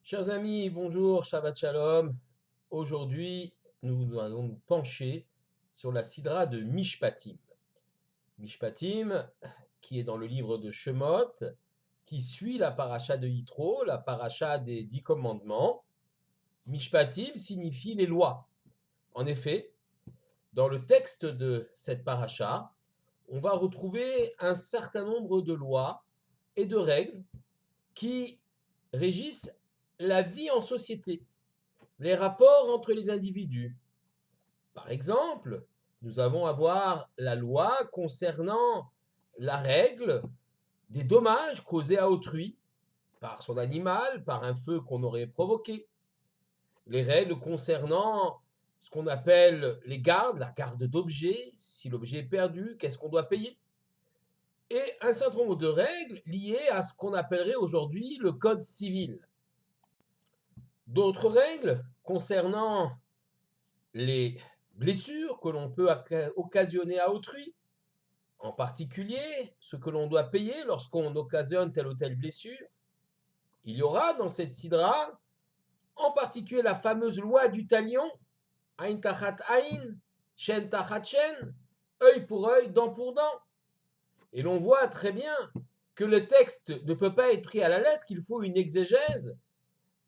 Chers amis, bonjour, Shabbat Shalom. Aujourd'hui, nous allons nous pencher sur la sidra de Mishpatim. Mishpatim, qui est dans le livre de Shemot, qui suit la paracha de Yitro, la paracha des 10 commandements. Mishpatim signifie les lois. En effet, dans le texte de cette paracha, on va retrouver un certain nombre de lois et de règles qui régissent la vie en société, les rapports entre les individus. Par exemple, nous avons à voir la loi concernant la règle des dommages causés à autrui par son animal, par un feu qu'on aurait provoqué. Les règles concernant ce qu'on appelle les gardes, la garde d'objets, si l'objet est perdu, qu'est-ce qu'on doit payer. Et un certain nombre de règles liées à ce qu'on appellerait aujourd'hui le code civil. D'autres règles concernant les blessures que l'on peut occasionner à autrui, en particulier ce que l'on doit payer lorsqu'on occasionne telle ou telle blessure. Il y aura dans cette sidra, en particulier la fameuse loi du talion, Ain tachat ain, Shen tachat shen, œil pour œil, dent pour dent. Et l'on voit très bien que le texte ne peut pas être pris à la lettre, qu'il faut une exégèse,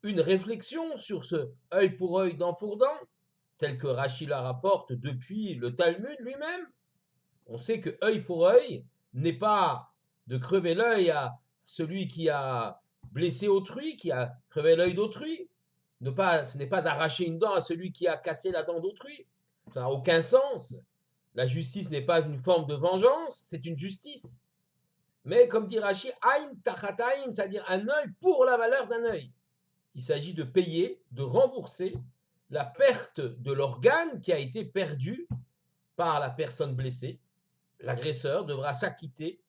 une réflexion sur ce œil pour œil, dent pour dent, tel que Rashi la rapporte depuis le Talmud lui-même. On sait que œil pour œil n'est pas de crever l'œil à celui qui a blessé autrui, qui a crevé l'œil d'autrui. Ce n'est pas d'arracher une dent à celui qui a cassé la dent d'autrui. Ça n'a aucun sens. La justice n'est pas une forme de vengeance, c'est une justice. Mais comme dit Rashi, aïn tachat aïn, c'est-à-dire un œil pour la valeur d'un œil. Il s'agit de payer, de rembourser la perte de l'organe qui a été perdu par la personne blessée. L'agresseur devra s'acquitter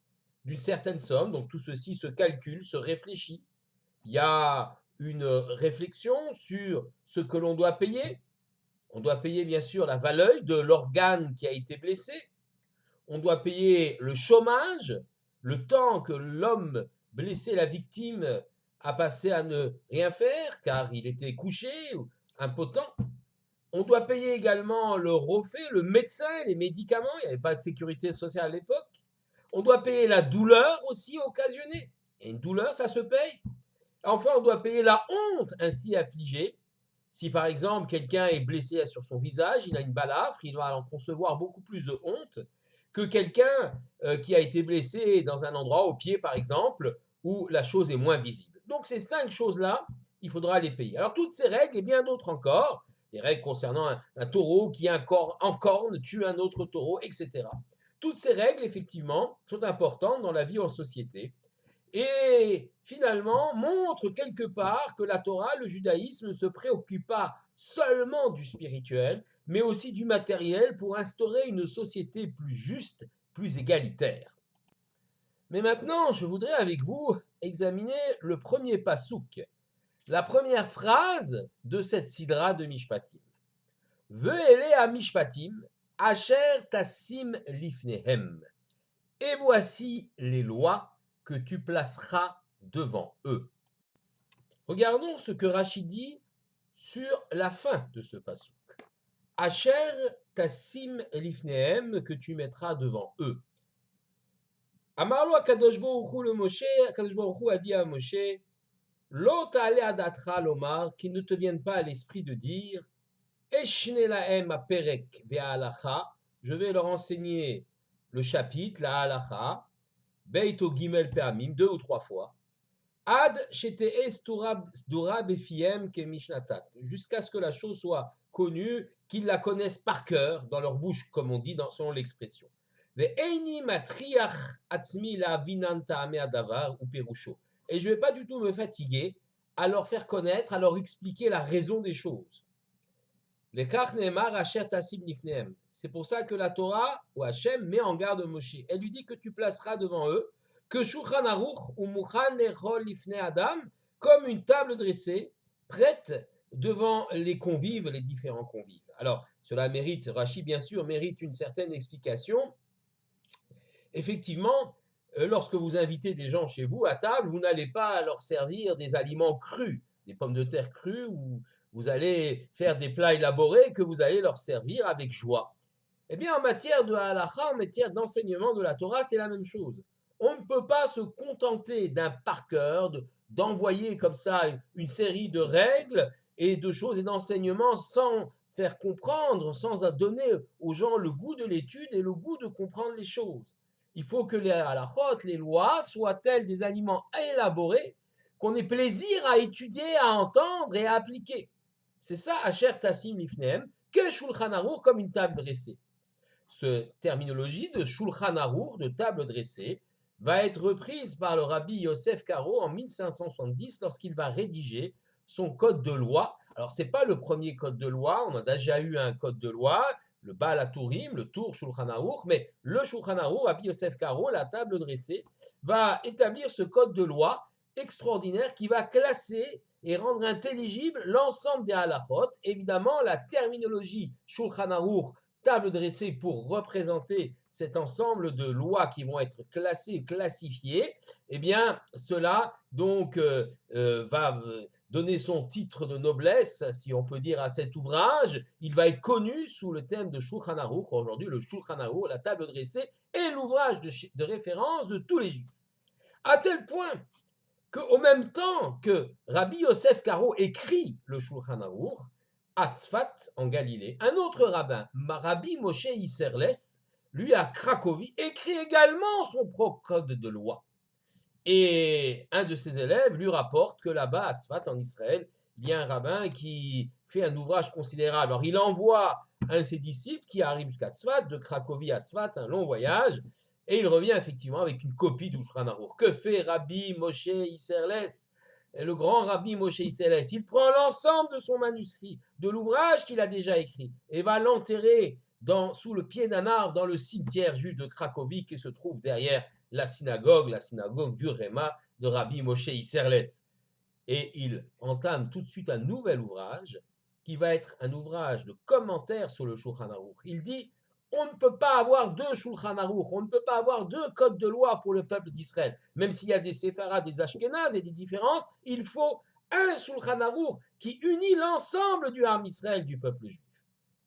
d'une certaine somme, donc tout ceci se calcule, se réfléchit. Il y a une réflexion sur ce que l'on doit payer. On doit payer bien sûr la valeur de l'organe qui a été blessé. On doit payer le chômage, le temps que l'homme blessé, la victime, a passé à ne rien faire car il était couché ou impotent. On doit payer également le refait, le médecin, les médicaments. Il n'y avait pas de sécurité sociale à l'époque. On doit payer la douleur aussi occasionnée. Et une douleur, ça se paye. Enfin, on doit payer la honte ainsi affligée. Si par exemple quelqu'un est blessé sur son visage, il a une balafre, il va en concevoir beaucoup plus de honte que quelqu'un qui a été blessé dans un endroit, au pied par exemple, où la chose est moins visible. Donc ces 5 choses-là, il faudra les payer. Alors toutes ces règles et bien d'autres encore, les règles concernant un taureau qui en corne tue un autre taureau, etc. Toutes ces règles, effectivement, sont importantes dans la vie en société et finalement montrent quelque part que la Torah, le judaïsme, ne se préoccupe pas seulement du spirituel, mais aussi du matériel pour instaurer une société plus juste, plus égalitaire. Mais maintenant, je voudrais avec vous examiner le premier pasouk, la première phrase de cette sidra de Mishpatim. Ve'ele à Mishpatim, asher tassim lifnehem. Et voici les lois que tu placeras devant eux. Regardons ce que Rashi dit sur la fin de ce pasouk. Asher tassim lifnehem, que tu mettras devant eux. Amarlo Akadosh Baruch Hu le Moshe, Akadosh Baruch Hu a dit à Moshe, Lo ta'ale adatra lomar, qu'il ne te vienne pas à l'esprit de dire, Eshne lahem aperek ve'alacha, je vais leur enseigner le chapitre, la halacha, beito gimel pe'amim, 2 ou 3 fois, ad shete'es dura befiem ke mishnatat, jusqu'à ce que la chose soit connue, qu'ils la connaissent par cœur, dans leur bouche, comme on dit selon l'expression. Ve'eini matriach atzmi la vinanta ame adavar ou perusho. Et je ne vais pas du tout me fatiguer à leur faire connaître, à leur expliquer la raison des choses. C'est pour ça que la Torah, ou Hachem, met en garde Moshe. Elle lui dit que tu placeras devant eux, que Shulchan Aruch ou Mukhan Lechol Lifnei Adam, comme une table dressée, prête devant les convives, les différents convives. Alors, cela mérite, Rashi bien sûr, mérite une certaine explication. Effectivement, lorsque vous invitez des gens chez vous à table, vous n'allez pas leur servir des aliments crus. des pommes de terre crues où vous allez faire des plats élaborés que vous allez leur servir avec joie. Eh bien, en matière de halakha, en matière d'enseignement de la Torah, c'est la même chose. On ne peut pas se contenter d'un par cœur, d'envoyer comme ça une série de règles et de choses et d'enseignements sans faire comprendre, sans donner aux gens le goût de l'étude et le goût de comprendre les choses. Il faut que les halakhot, les lois, soient telles des aliments élaborés qu'on ait plaisir à étudier, à entendre et à appliquer. C'est ça, Asher Tassim Lifnehem, que Shulchan Aruch comme une table dressée. Cette terminologie de Shulchan Aruch, de table dressée, va être reprise par le rabbi Yosef Karo en 1570 lorsqu'il va rédiger son code de loi. Alors, ce n'est pas le premier code de loi, on a déjà eu un code de loi, le Baal HaTurim, le Tour Shulchan Aruch, mais le Shulchan Aruch, Rabbi Yosef Karo, la table dressée, va établir ce code de loi extraordinaire qui va classer et rendre intelligible l'ensemble des halachot. Évidemment, la terminologie Shulchan Aruch, table dressée pour représenter cet ensemble de lois qui vont être classées, classifiées, eh bien, cela donc va donner son titre de noblesse, si on peut dire, à cet ouvrage. Il va être connu sous le thème de Shulchan Aruch. Aujourd'hui, le Shulchan Aruch, la table dressée, est l'ouvrage de référence de tous les Juifs. À tel point qu'au même temps que Rabbi Yosef Karo écrit le Shulchan Aruch, à Tzfat, en Galilée, un autre rabbin, Rabbi Moshe Isserles, lui à Cracovie, écrit également son propre code de loi. Et un de ses élèves lui rapporte que là-bas, à Tzfat, en Israël, il y a un rabbin qui fait un ouvrage considérable. Alors, il envoie un de ses disciples qui arrive jusqu'à Tzfat, de Cracovie à Tzfat, un long voyage, et il revient effectivement avec une copie du Shulchan Aruch. Que fait Rabbi Moshe Isserles, le grand Rabbi Moshe Isserles? Il prend l'ensemble de son manuscrit, de l'ouvrage qu'il a déjà écrit, et va l'enterrer sous le pied d'un arbre dans le cimetière juif de Cracovie qui se trouve derrière la synagogue du Réma de Rabbi Moshe Isserles. Et il entame tout de suite un nouvel ouvrage qui va être un ouvrage de commentaire sur le Shulchan Aruch. Il dit, on ne peut pas avoir deux Shulchan Aruch, on ne peut pas avoir deux codes de loi pour le peuple d'Israël. Même s'il y a des séfarades, des ashkénazes et des différences, il faut un Shulchan Aruch qui unit l'ensemble du Ham Israël, du peuple juif.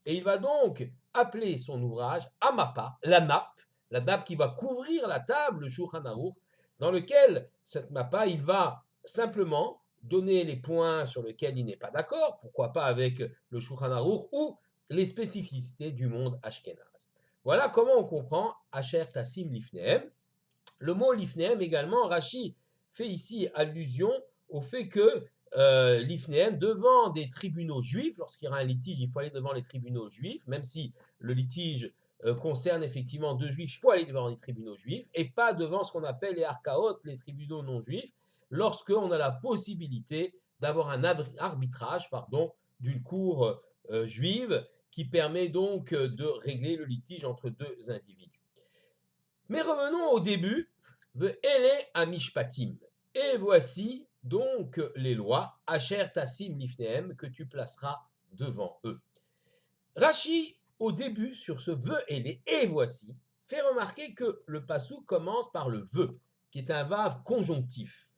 Et il va donc appeler son ouvrage Amapa, la nappe qui va couvrir la table, le Shulchan Aruch, dans lequel, cette mappa, il va simplement donner les points sur lesquels il n'est pas d'accord, pourquoi pas avec le Shulchan Aruch, ou les spécificités du monde ashkénaze. Voilà comment on comprend Asher Tassim Lifnehem. Le mot Lifnehem également, Rashi fait ici allusion au fait que l'Ifnehem, devant des tribunaux juifs, lorsqu'il y aura un litige, il faut aller devant les tribunaux juifs, même si le litige concerne effectivement deux juifs, il faut aller devant les tribunaux juifs, et pas devant ce qu'on appelle les archaot, les tribunaux non juifs, lorsqu'on a la possibilité d'avoir un arbitrage d'une cour juive qui permet donc de régler le litige entre deux individus. Mais revenons au début, Ele Amishpatim. Et voici donc les lois, Asher Tassim Lifnehem, que tu placeras devant eux. Rashi, au début, sur ce Ele, et voici, fait remarquer que le passou commence par le ve, qui est un vav conjonctif.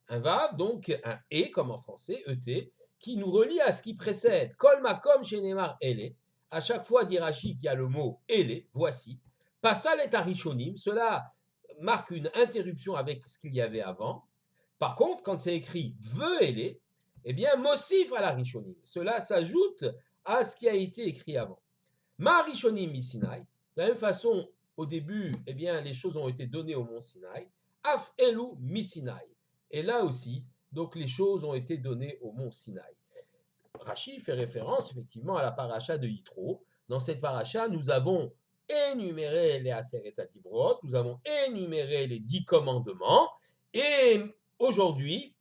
Un vav, donc un et, comme en français, et, qui nous relie à ce qui précède. Kol makom shenemar ele. À chaque fois, dit Rashi, qu'il y a le mot ele, voici. Passal et arishonim, cela marque une interruption avec ce qu'il y avait avant. Par contre, quand c'est écrit ve ele, eh bien, mosif à la rishonim. Cela s'ajoute à ce qui a été écrit avant. Ma rishonim mi Sinaï. De la même façon, au début, eh bien, les choses ont été données au mont Sinaï. Af elu mi Sinaï. Et là aussi, donc les choses ont été données au mont Sinaï. Rashi fait référence effectivement à la paracha de Yitro. Dans cette paracha, nous avons énuméré les Aseret HaDibrot, nous avons énuméré les 10 commandements, et aujourd'hui,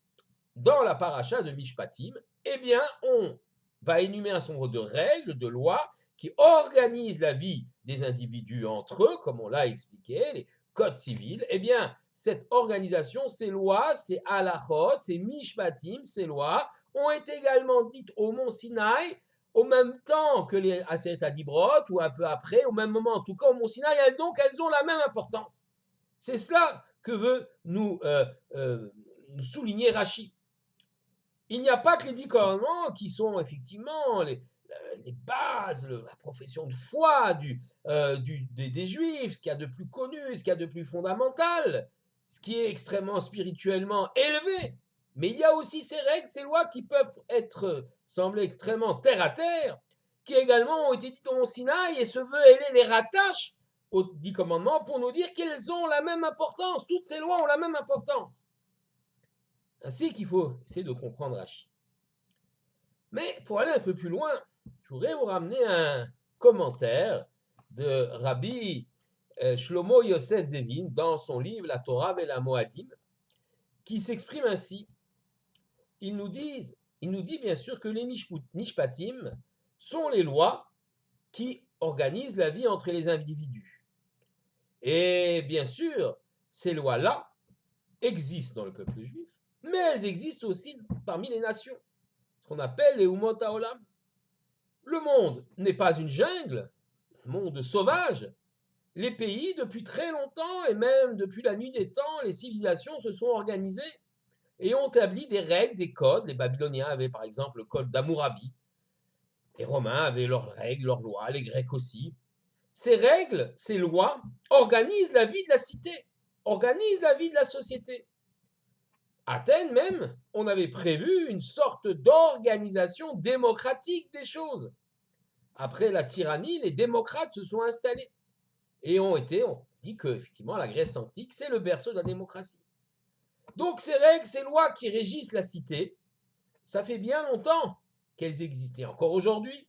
dans la paracha de Mishpatim, eh bien, on va énumérer un certain nombre de règles, de lois, qui organisent la vie des individus entre eux, comme on l'a expliqué, les codes civils. Eh bien, cette organisation, ces lois, ces halachot, ces mishpatim, ces lois, ont été également dites au mont Sinaï, au même temps que les Aseret HaDibrot, ou un peu après, au même moment, en tout cas au mont Sinaï, donc elles ont la même importance. C'est cela que veut nous souligner Rashi. Il n'y a pas que les 10 commandements qui sont effectivement les bases, la profession de foi des Juifs, ce qu'il y a de plus connu, ce qu'il y a de plus fondamental, ce qui est extrêmement spirituellement élevé. Mais il y a aussi ces règles, ces lois qui peuvent sembler extrêmement terre à terre, qui également ont été dites au Mont Sinaï, et ce vœu ailé les rattache aux 10 commandements pour nous dire qu'elles ont la même importance. Toutes ces lois ont la même importance. Ainsi qu'il faut essayer de comprendre Rachi. Mais pour aller un peu plus loin, je voudrais vous ramener un commentaire de Rabbi Shlomo Yosef Zevin dans son livre La Torah et la Moadim, qui s'exprime ainsi. Il nous dit bien sûr que les mishpatim sont les lois qui organisent la vie entre les individus. Et bien sûr, ces lois-là existent dans le peuple juif, mais elles existent aussi parmi les nations, ce qu'on appelle les Umot HaOlam. Le monde n'est pas une jungle, un monde sauvage. Les pays, depuis très longtemps, et même depuis la nuit des temps, les civilisations se sont organisées et ont établi des règles, des codes. Les Babyloniens avaient par exemple le code d'Hammurabi. Les Romains avaient leurs règles, leurs lois, les Grecs aussi. Ces règles, ces lois organisent la vie de la cité, organisent la vie de la société. À Athènes même, on avait prévu une sorte d'organisation démocratique des choses. Après la tyrannie, les démocrates se sont installés et on dit que effectivement la Grèce antique, c'est le berceau de la démocratie. Donc ces règles, ces lois qui régissent la cité, ça fait bien longtemps qu'elles existaient. Encore aujourd'hui,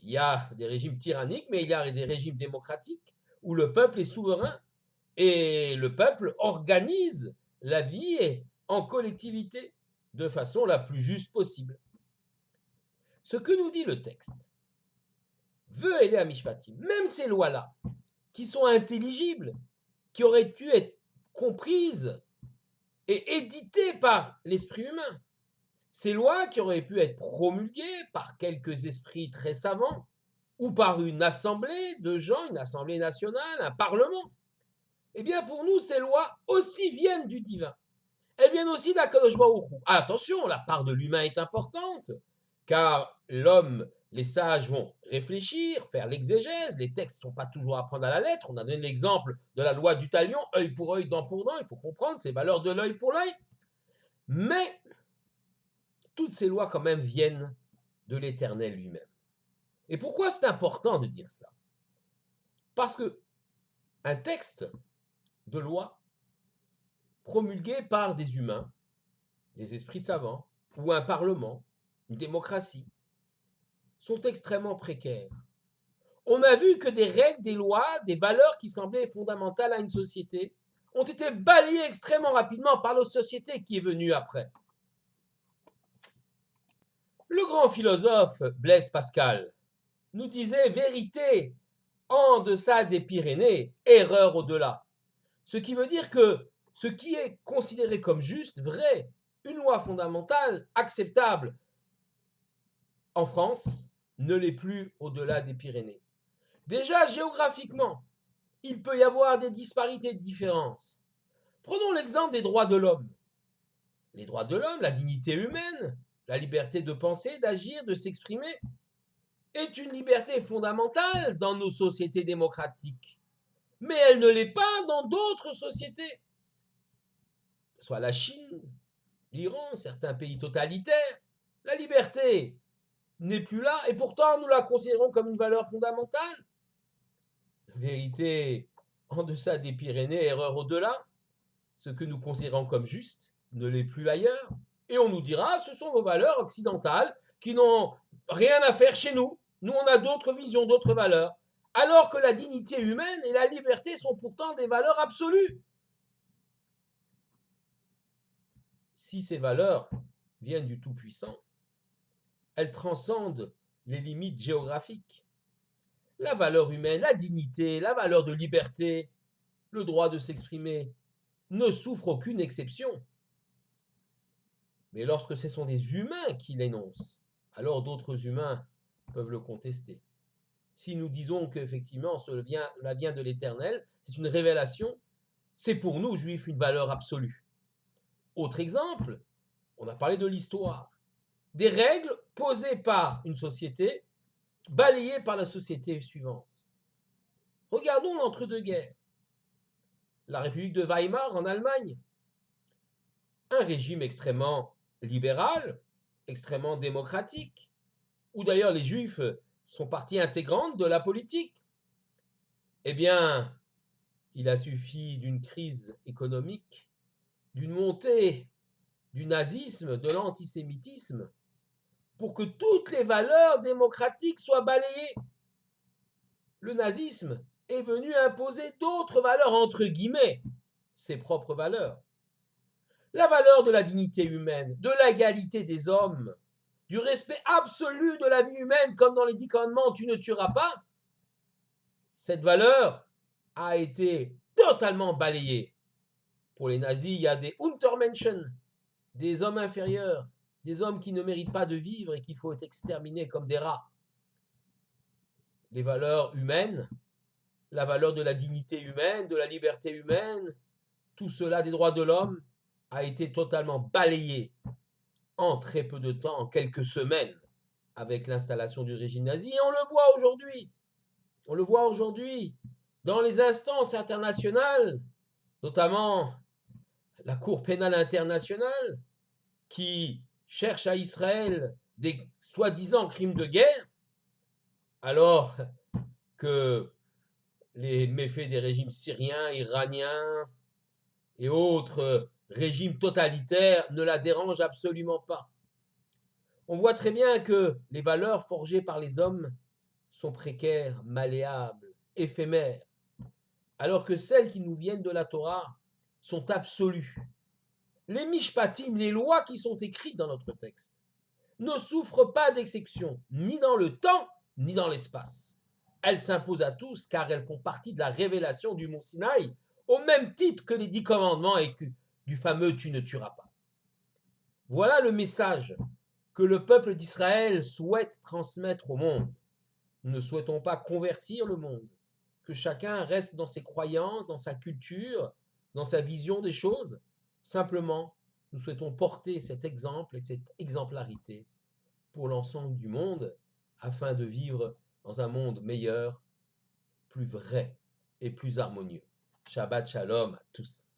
il y a des régimes tyranniques, mais il y a des régimes démocratiques où le peuple est souverain et le peuple organise la vie en collectivité de façon la plus juste possible. Ce que nous dit le texte, veut aider à Mishpatim, même ces lois-là, qui sont intelligibles, qui auraient pu être comprises et éditées par l'esprit humain, ces lois qui auraient pu être promulguées par quelques esprits très savants ou par une assemblée de gens, une assemblée nationale, un parlement, eh bien pour nous, ces lois aussi viennent du divin. Elles viennent aussi d'Akadosh Baruch Hu. Attention, la part de l'humain est importante, car l'homme, les sages vont réfléchir, faire l'exégèse, les textes ne sont pas toujours à prendre à la lettre. On a donné l'exemple de la loi du talion, œil pour œil, dent pour dent, il faut comprendre ces valeurs de l'œil pour l'œil. Mais toutes ces lois quand même viennent de l'Éternel lui-même. Et pourquoi c'est important de dire cela? Parce que un texte de loi promulgué par des humains, des esprits savants, ou un parlement, une démocratie, sont extrêmement précaires. On a vu que des règles, des lois, des valeurs qui semblaient fondamentales à une société ont été balayées extrêmement rapidement par la société qui est venue après. Le grand philosophe Blaise Pascal nous disait vérité en deçà des Pyrénées, erreur au-delà. Ce qui veut dire que ce qui est considéré comme juste, vrai, une loi fondamentale, acceptable en France, ne l'est plus au-delà des Pyrénées. Déjà, géographiquement, il peut y avoir des disparités, de différences. Prenons l'exemple des droits de l'homme. Les droits de l'homme, la dignité humaine, la liberté de penser, d'agir, de s'exprimer, est une liberté fondamentale dans nos sociétés démocratiques. Mais elle ne l'est pas dans d'autres sociétés, soit la Chine, l'Iran, certains pays totalitaires. La liberté n'est plus là et pourtant nous la considérons comme une valeur fondamentale. Vérité en deçà des Pyrénées, erreur au-delà. Ce que nous considérons comme juste ne l'est plus ailleurs. Et on nous dira, ce sont vos valeurs occidentales qui n'ont rien à faire chez nous. Nous, on a d'autres visions, d'autres valeurs. Alors que la dignité humaine et la liberté sont pourtant des valeurs absolues. Si ces valeurs viennent du Tout-Puissant, elles transcendent les limites géographiques. La valeur humaine, la dignité, la valeur de liberté, le droit de s'exprimer ne souffrent aucune exception. Mais lorsque ce sont des humains qui l'énoncent, alors d'autres humains peuvent le contester. Si nous disons qu'effectivement cela vient de l'Éternel, c'est une révélation, c'est pour nous, juifs, une valeur absolue. Autre exemple, on a parlé de l'histoire. des règles posées par une société, balayées par la société suivante. Regardons l'entre-deux-guerres. La République de Weimar en Allemagne, un régime extrêmement libéral, extrêmement démocratique, où d'ailleurs les Juifs sont partie intégrante de la politique. Eh bien, il a suffi d'une crise économique, d'une montée du nazisme, de l'antisémitisme, pour que toutes les valeurs démocratiques soient balayées. Le nazisme est venu imposer d'autres valeurs, entre guillemets, ses propres valeurs. La valeur de la dignité humaine, de l'égalité des hommes, du respect absolu de la vie humaine, comme dans les 10 commandements, tu ne tueras pas. Cette valeur a été totalement balayée. Pour les nazis, il y a des Untermenschen, des hommes inférieurs, des hommes qui ne méritent pas de vivre et qu'il faut exterminer comme des rats. Les valeurs humaines, la valeur de la dignité humaine, de la liberté humaine, tout cela des droits de l'homme a été totalement balayé en très peu de temps, en quelques semaines, avec l'installation du régime nazi. Et on le voit aujourd'hui. On le voit aujourd'hui dans les instances internationales, notamment la Cour pénale internationale, qui cherche à Israël des soi-disant crimes de guerre, alors que les méfaits des régimes syriens, iraniens et autres régimes totalitaires ne la dérangent absolument pas. On voit très bien que les valeurs forgées par les hommes sont précaires, malléables, éphémères, alors que celles qui nous viennent de la Torah sont absolues. Les mishpatim, les lois qui sont écrites dans notre texte, ne souffrent pas d'exception, ni dans le temps, ni dans l'espace. Elles s'imposent à tous car elles font partie de la révélation du mont Sinaï, au même titre que les 10 commandements et du fameux tu ne tueras pas. Voilà le message que le peuple d'Israël souhaite transmettre au monde. Nous ne souhaitons pas convertir le monde, que chacun reste dans ses croyances, dans sa culture, dans sa vision des choses. Simplement, nous souhaitons porter cet exemple et cette exemplarité pour l'ensemble du monde afin de vivre dans un monde meilleur, plus vrai et plus harmonieux. Shabbat Shalom à tous.